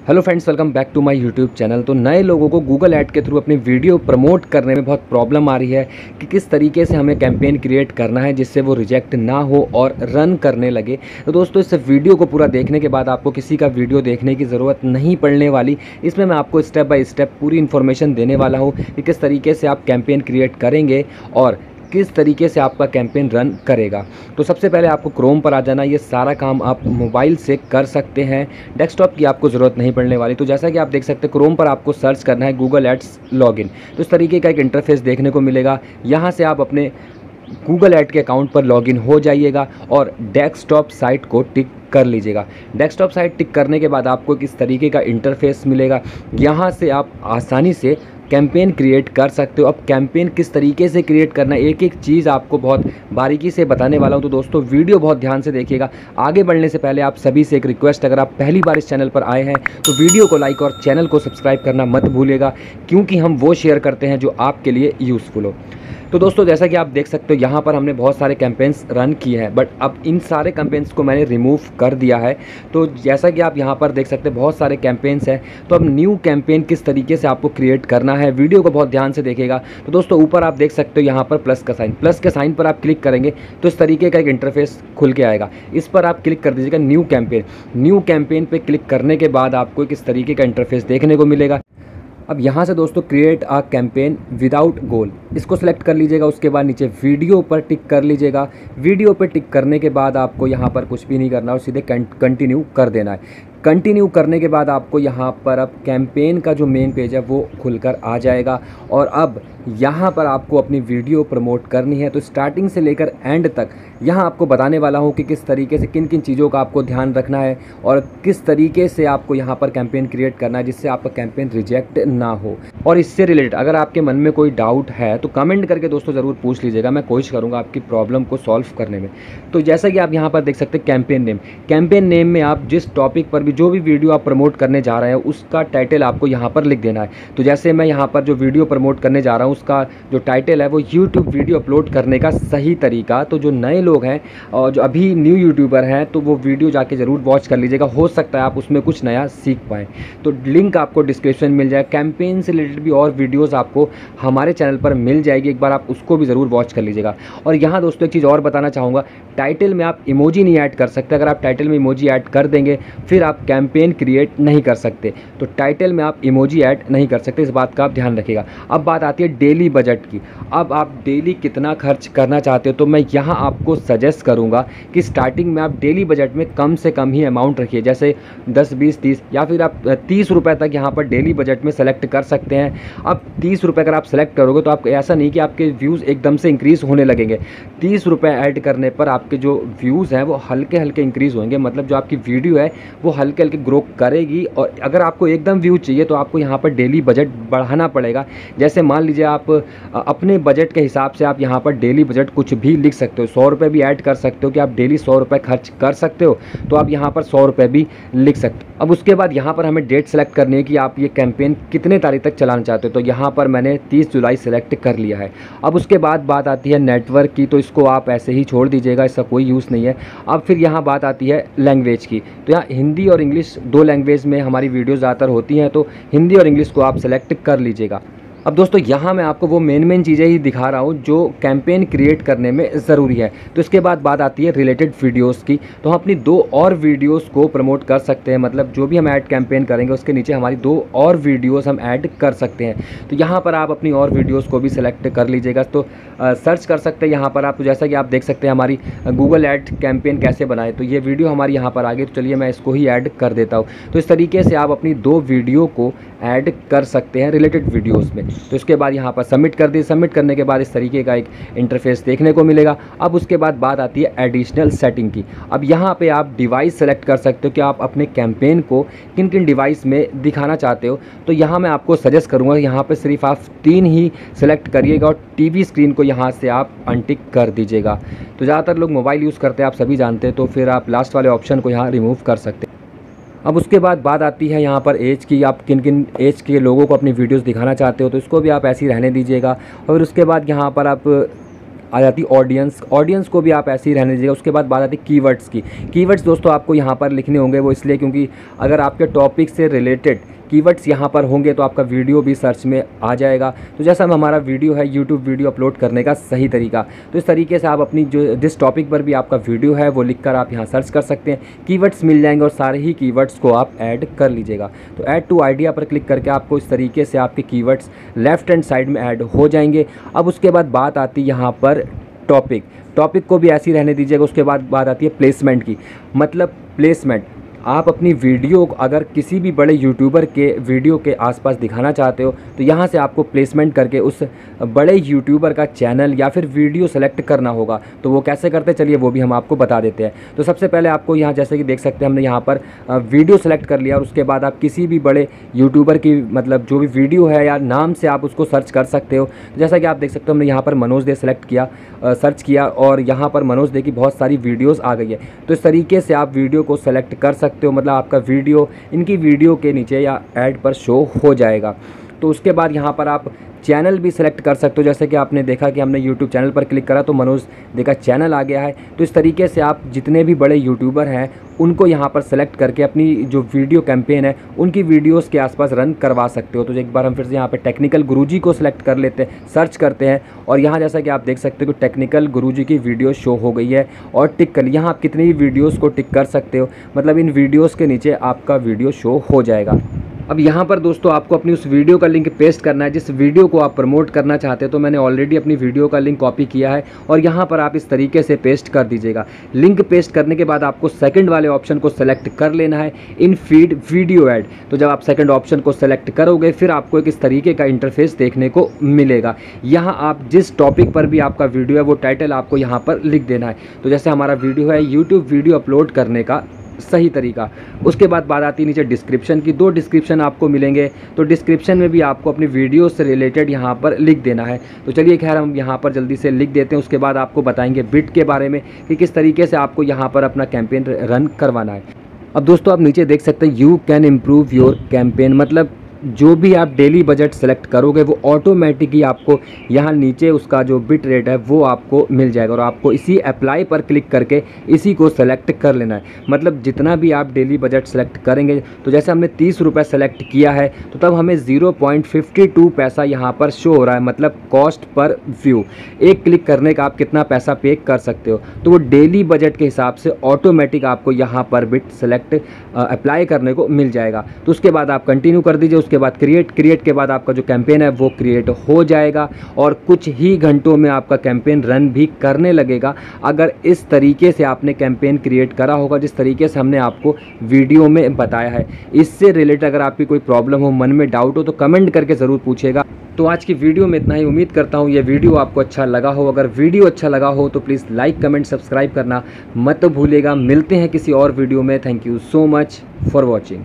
Hello friends, welcome back to my YouTube channel. तो नए लोगों को गूगल ऐड के थ्रू अपनी वीडियो प्रमोट करने में बहुत प्रॉब्लम आ रही है कि किस तरीके से हमें कैंपेन क्रिएट करना है जिससे वो रिजेक्ट ना हो और रन करने लगे। तो दोस्तों, इस वीडियो को पूरा देखने के बाद आपको किसी का वीडियो देखने की ज़रूरत नहीं पड़ने वाली। इसमें मैं आपको स्टेप बाय स्टेप पूरी इन्फॉर्मेशन देने वाला हूँ कि किस तरीके से आप कैंपेन क्रिएट करेंगे और किस तरीके से आपका कैंपेन रन करेगा। तो सबसे पहले आपको क्रोम पर आ जाना। ये सारा काम आप मोबाइल से कर सकते हैं, डेस्कटॉप की आपको ज़रूरत नहीं पड़ने वाली। तो जैसा कि आप देख सकते हैं, क्रोम पर आपको सर्च करना है गूगल एड्स लॉगिन। तो इस तरीके का एक इंटरफेस देखने को मिलेगा। यहाँ से आप अपने गूगल ऐड के अकाउंट पर लॉगिन हो जाइएगा और डेस्कटॉप साइट को टिक कर लीजिएगा। डेस्कटॉप साइट टिक करने के बाद आपको किस तरीके का इंटरफेस मिलेगा। यहाँ से आप आसानी से कैंपेन क्रिएट कर सकते हो। अब कैंपेन किस तरीके से क्रिएट करना है, एक एक चीज़ आपको बहुत बारीकी से बताने वाला हूँ। तो दोस्तों, वीडियो बहुत ध्यान से देखिएगा। आगे बढ़ने से पहले आप सभी से एक रिक्वेस्ट, अगर आप पहली बार इस चैनल पर आए हैं तो वीडियो को लाइक और चैनल को सब्सक्राइब करना मत भूलिएगा, क्योंकि हम वो शेयर करते हैं जो आपके लिए यूज़फुल हो। तो दोस्तों, जैसा कि आप देख सकते हो, यहाँ पर हमने बहुत सारे कैंपेन्स रन किए हैं, बट अब इन सारे कैंपेन्स को मैंने रिमूव कर दिया है। तो जैसा कि आप यहाँ पर देख सकते हैं, बहुत सारे कैंपेन्स हैं। तो अब न्यू कैंपेन किस तरीके से आपको क्रिएट करना है, वीडियो को बहुत ध्यान से देखिएगा। तो दोस्तों, ऊपर आप देख सकते हो यहाँ पर प्लस के साइन पर आप क्लिक करेंगे तो इस तरीके का एक इंटरफेस खुल के आएगा। इस पर आप क्लिक कर दीजिएगा न्यू कैंपेन। न्यू कैंपेन पर क्लिक करने के बाद आपको किस तरीके का इंटरफेस देखने को मिलेगा। अब यहाँ से दोस्तों, क्रिएट आ कैंपेन विदाउट गोल, इसको सेलेक्ट कर लीजिएगा। उसके बाद नीचे वीडियो पर टिक कर लीजिएगा। वीडियो पर टिक करने के बाद आपको यहाँ पर कुछ भी नहीं करना और सीधे कंटिन्यू कर देना है। कंटिन्यू करने के बाद आपको यहाँ पर अब कैंपेन का जो मेन पेज है वो खुलकर आ जाएगा और अब यहाँ पर आपको अपनी वीडियो प्रमोट करनी है। तो स्टार्टिंग से लेकर एंड तक यहाँ आपको बताने वाला हूँ कि किस तरीके से किन किन चीज़ों का आपको ध्यान रखना है और किस तरीके से आपको यहाँ पर कैंपेन क्रिएट करना है जिससे आपका कैंपेन रिजेक्ट ना हो। और इससे रिलेटेड अगर आपके मन में कोई डाउट है तो कमेंट करके दोस्तों ज़रूर पूछ लीजिएगा, मैं कोशिश करूँगा आपकी प्रॉब्लम को सॉल्व करने में। तो जैसा कि आप यहाँ पर देख सकते हैं, कैंपेन नेम में आप जिस टॉपिक पर जो भी वीडियो आप प्रमोट करने जा रहे हैं उसका टाइटल आपको यहाँ पर लिख देना है। तो जैसे मैं यहाँ पर जो वीडियो प्रमोट करने जा रहा हूँ उसका जो टाइटल है वो यूट्यूब वीडियो अपलोड करने का सही तरीका। तो जो नए लोग हैं और जो अभी न्यू यूट्यूबर हैं तो वो वीडियो जाके ज़रूर वॉच कर लीजिएगा, हो सकता है आप उसमें कुछ नया सीख पाएँ। तो लिंक आपको डिस्क्रिप्शन मिल जाए। कैंपेन से रिलेटेड भी और वीडियोज़ आपको हमारे चैनल पर मिल जाएगी, एक बार आप उसको भी ज़रूर वॉच कर लीजिएगा। और यहाँ दोस्तों, एक चीज़ और बताना चाहूँगा, टाइटल में आप इमोजी नहीं ऐड कर सकते। अगर आप टाइटल में इमोजी ऐड कर देंगे फिर आप कैंपेन क्रिएट नहीं कर सकते। तो टाइटल में आप इमोजी ऐड नहीं कर सकते, इस बात का आप ध्यान रखिएगा। अब बात आती है डेली बजट की। अब आप डेली कितना खर्च करना चाहते हो, तो मैं यहाँ आपको सजेस्ट करूँगा कि स्टार्टिंग में आप डेली बजट में कम से कम ही अमाउंट रखिए, जैसे 10, 20, 30 या फिर आप 30 रुपये तक यहाँ पर डेली बजट में सेलेक्ट कर सकते हैं। अब 30 रुपये अगर आप सेलेक्ट करोगे तो आपको ऐसा नहीं कि आपके व्यूज़ एकदम से इंक्रीज़ होने लगेंगे। 30 रुपये ऐड करने पर आपके जो व्यूज़ हैं वो हल्के हल्के इंक्रीज़ होंगे, मतलब जो आपकी वीडियो है वो हल्के हल्के ग्रो करेगी। और अगर आपको एकदम व्यू चाहिए तो आपको यहाँ पर डेली बजट बढ़ाना पड़ेगा। जैसे मान लीजिए आप अपने बजट के हिसाब से आप यहाँ पर डेली बजट कुछ भी लिख सकते हो। 100 रुपये भी ऐड कर सकते हो कि आप डेली 100 रुपये खर्च कर सकते हो, तो आप यहाँ पर 100 रुपये भी लिख सकते हो। अब उसके बाद यहाँ पर हमें डेट सेलेक्ट करनी है कि आप ये कैंपेन कितने तारीख तक चलाना चाहते हो। तो यहाँ पर मैंने 30 जुलाई सेलेक्ट कर लिया है। अब उसके बाद बात आती है नेटवर्क की, तो इसको आप ऐसे ही छोड़ दीजिएगा, इसका कोई यूज़ नहीं है। अब फिर यहाँ बात आती है लैंग्वेज की। तो यहाँ हिंदी और इंग्लिश दो लैंग्वेज में हमारी वीडियो ज़्यादातर होती हैं, तो हिंदी और इंग्लिश को आप सेलेक्ट कर लीजिएगा। अब दोस्तों, यहाँ मैं आपको वो मेन चीज़ें ही दिखा रहा हूँ जो कैंपेन क्रिएट करने में ज़रूरी है। तो इसके बाद बात आती है रिलेटेड वीडियोस की। तो हम अपनी 2 और वीडियोस को प्रमोट कर सकते हैं, मतलब जो भी हम ऐड कैंपेन करेंगे उसके नीचे हमारी 2 और वीडियोस हम ऐड कर सकते हैं। तो यहाँ पर आप अपनी और वीडियोस को भी सिलेक्ट कर लीजिएगा। तो सर्च कर सकते हैं यहाँ पर आप। तो जैसा कि आप देख सकते हैं हमारी गूगल ऐड कैंपेन कैसे बनाए, तो ये वीडियो हमारी यहाँ पर आ गई। तो चलिए मैं इसको ही ऐड कर देता हूँ। तो इस तरीके से आप अपनी 2 वीडियो को ऐड कर सकते हैं रिलेटेड वीडियोज़ में। तो इसके बाद यहाँ पर सबमिट कर दिए। सबमिट करने के बाद इस तरीके का एक इंटरफेस देखने को मिलेगा। अब उसके बाद बात आती है एडिशनल सेटिंग की। अब यहाँ पे आप डिवाइस सेलेक्ट कर सकते हो कि आप अपने कैंपेन को किन किन डिवाइस में दिखाना चाहते हो। तो यहाँ मैं आपको सजेस्ट करूँगा, यहाँ पे सिर्फ आप 3 ही सेलेक्ट करिएगा और टीवी स्क्रीन को यहाँ से आप अनटिक कर दीजिएगा। तो ज़्यादातर लोग मोबाइल यूज़ करते हैं, आप सभी जानते हैं, तो फिर आप लास्ट वाले ऑप्शन को यहाँ रिमूव कर सकते हैं। अब उसके बाद बात आती है यहाँ पर एज की। आप किन किन एज के लोगों को अपनी वीडियोस दिखाना चाहते हो, तो इसको भी आप ऐसे ही रहने दीजिएगा। और उसके बाद यहाँ पर आप आ जाती है ऑडियंस, ऑडियंस को भी आप ऐसे ही रहने दीजिएगा। उसके बाद बात आती है कीवर्ड्स की। कीवर्ड्स दोस्तों आपको यहाँ पर लिखने होंगे, वो इसलिए क्योंकि अगर आपके टॉपिक से रिलेटेड कीवर्ड्स यहाँ पर होंगे तो आपका वीडियो भी सर्च में आ जाएगा। तो जैसा हमारा वीडियो है यूट्यूब वीडियो अपलोड करने का सही तरीका, तो इस तरीके से आप अपनी जो जिस टॉपिक पर भी आपका वीडियो है वो लिखकर आप यहाँ सर्च कर सकते हैं, कीवर्ड्स मिल जाएंगे और सारे ही कीवर्ड्स को आप ऐड कर लीजिएगा। तो ऐड टू आइडिया पर क्लिक करके आपको इस तरीके से आपके कीवर्ड्स लेफ्ट हैंड साइड में ऐड हो जाएंगे। अब उसके बाद बात आती है यहाँ पर टॉपिक को भी ऐसे ही रहने दीजिएगा। उसके बाद बात आती है प्लेसमेंट की। मतलब प्लेसमेंट, आप अपनी वीडियो अगर किसी भी बड़े यूट्यूबर के वीडियो के आसपास दिखाना चाहते हो तो यहाँ से आपको प्लेसमेंट करके उस बड़े यूट्यूबर का चैनल या फिर वीडियो सेलेक्ट करना होगा। तो वो कैसे करते हैं चलिए वो भी हम आपको बता देते हैं। तो सबसे पहले आपको यहाँ जैसे कि देख सकते हैं हमने यहाँ पर वीडियो सेलेक्ट कर लिया और उसके बाद आप किसी भी बड़े यूट्यूबर की मतलब जो भी वीडियो है या नाम से आप उसको सर्च कर सकते हो। जैसा कि आप देख सकते हो हमने यहाँ पर मनोज दे सेलेक्ट किया, सर्च किया और यहाँ पर मनोज दे की बहुत सारी वीडियोज़ आ गई है। तो इस तरीके से आप वीडियो को सेलेक्ट कर सकते हो, मतलब आपका वीडियो इनकी वीडियो के नीचे या ऐड पर शो हो जाएगा। तो उसके बाद यहाँ पर आप चैनल भी सिलेक्ट कर सकते हो। जैसे कि आपने देखा कि हमने यूट्यूब चैनल पर क्लिक करा तो मनोज दे का चैनल आ गया है। तो इस तरीके से आप जितने भी बड़े यूट्यूबर हैं उनको यहाँ पर सेलेक्ट करके अपनी जो वीडियो कैंपेन है उनकी वीडियोस के आसपास रन करवा सकते हो। तो एक बार हम फिर से यहाँ पे टेक्निकल गुरुजी को सिलेक्ट कर लेते हैं, सर्च करते हैं और यहाँ जैसा कि आप देख सकते हो कि टेक्निकल गुरुजी की वीडियो शो हो गई है और टिक कर यहाँ आप कितनी भी वीडियोज़ को टिक कर सकते हो, मतलब इन वीडियोज़ के नीचे आपका वीडियो शो हो जाएगा। अब यहाँ पर दोस्तों आपको अपनी उस वीडियो का लिंक पेस्ट करना है जिस वीडियो को आप प्रमोट करना चाहते हो। तो मैंने ऑलरेडी अपनी वीडियो का लिंक कॉपी किया है और यहाँ पर आप इस तरीके से पेस्ट कर दीजिएगा। लिंक पेस्ट करने के बाद आपको सेकंड वाले ऑप्शन को सेलेक्ट कर लेना है, इन फीड वीडियो ऐड। तो जब आप सेकंड ऑप्शन को सेलेक्ट करोगे फिर आपको एक इस तरीके का इंटरफेस देखने को मिलेगा। यहाँ आप जिस टॉपिक पर भी आपका वीडियो है वो टाइटल आपको यहाँ पर लिख देना है। तो जैसे हमारा वीडियो है यूट्यूब वीडियो अपलोड करने का सही तरीका। उसके बाद बात आती है नीचे डिस्क्रिप्शन की। 2 डिस्क्रिप्शन आपको मिलेंगे, तो डिस्क्रिप्शन में भी आपको अपनी वीडियो से रिलेटेड यहाँ पर लिख देना है। तो चलिए खैर हम यहाँ पर जल्दी से लिख देते हैं। उसके बाद आपको बताएंगे बिट के बारे में कि किस तरीके से आपको यहाँ पर अपना कैंपेन रन करवाना है। अब दोस्तों आप नीचे देख सकते हैं you can improve your campaign, मतलब जो भी आप डेली बजट सेलेक्ट करोगे वो ऑटोमेटिक ही आपको यहाँ नीचे उसका जो बिट रेट है वो आपको मिल जाएगा और आपको इसी अप्लाई पर क्लिक करके इसी को सेलेक्ट कर लेना है। मतलब जितना भी आप डेली बजट सेलेक्ट करेंगे, तो जैसे हमने 30 रुपये सेलेक्ट किया है तो तब हमें 0.52 पैसा यहाँ पर शो हो रहा है, मतलब कॉस्ट पर व्यू। एक क्लिक करने का आप कितना पैसा पे कर सकते हो, तो वो डेली बजट के हिसाब से ऑटोमेटिक आपको यहाँ पर बिट सेलेक्ट अप्लाई करने को मिल जाएगा। तो उसके बाद आप कंटिन्यू कर दीजिए। उसके बाद क्रिएट के बाद आपका जो कैंपेन है वो क्रिएट हो जाएगा और कुछ ही घंटों में आपका कैंपेन रन भी करने लगेगा। अगर इस तरीके से आपने कैंपेन क्रिएट करा होगा जिस तरीके से हमने आपको वीडियो में बताया है। इससे रिलेटेड अगर आपकी कोई प्रॉब्लम हो, मन में डाउट हो तो कमेंट करके ज़रूर पूछिएगा। तो आज की वीडियो में इतना ही। उम्मीद करता हूँ ये वीडियो आपको अच्छा लगा हो। अगर वीडियो अच्छा लगा हो तो प्लीज़ लाइक कमेंट सब्सक्राइब करना मत भूलिएगा। मिलते हैं किसी और वीडियो में। Thank you so much for watching.